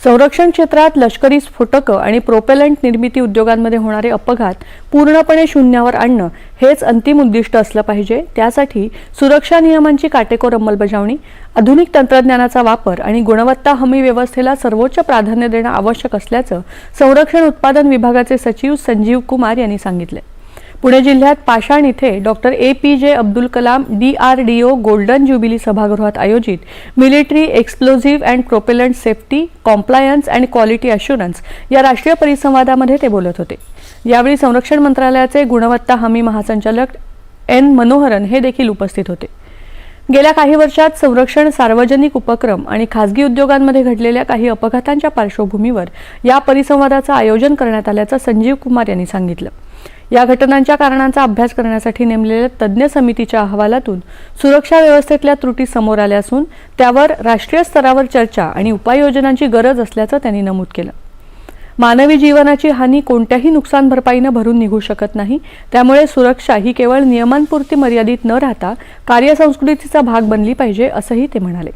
संरक्षण क्षेत्रात लष्करी स्फोटकं आणि प्रोपेलंट निर्मिती उद्योगांमध्ये होणारे अपघात पूर्णपणे शून्यावर आणणं हेच अंतिम उद्दिष्ट असलं पाहिजे। त्यासाठी सुरक्षा नियमांची काटेकोर अंमलबजावणी, आधुनिक तंत्रज्ञानाचा वापर आणि गुणवत्ता हमी व्यवस्थेला सर्वोच्च प्राधान्य देणं आवश्यक असल्याचं संरक्षण उत्पादन विभागाचे सचिव संजीव कुमार यांनी सांगितले। पुणे जिल्ह्यात पाषाण इथे doctor APJ Abdul Kalam DRDO golden jubilee सभागृहात आयोजित military explosive and propellant safety compliance and quality assurance या राष्ट्रीय परिसंवादामध्ये ते बोलत होते। यावेळी संरक्षण मंत्रालयाचे गुणवत्ता हमी महासंचालक N मनोहरन हे देखील उपस्थित होते। गेल्या काही वर्षात संरक्षण सार्वजनिक उपक्रम आणि खासगी उद्योगांमध्ये घडलेल्या काही अपघातांच्या पार्श्वभूमीवर या परिसंवादाचं आयोजन करण्यात आल्याचं संजीव कुमार यांनी सांगितलं। या घटनांच्या कारणांचा अभ्यास करण्यासाठी नेमलेल्या तज्ज्ञ समितीच्या अहवालातून सुरक्षा व्यवस्थेतल्या त्रुटी समोर आल्या असून त्यावर राष्ट्रीय स्तरावर चर्चा आणि उपाययोजनांची गरज असल्याचं त्यांनी नमूद केलं। मानवी जीवनाची हानी कोणत्याही नुकसान भरपाईनं भरून निघू शकत नाही, त्यामुळे सुरक्षा ही केवळ नियमांपुरती मर्यादित न राहता कार्यसंस्कृतीचा भाग बनली पाहिजे असंही ते म्हणाले।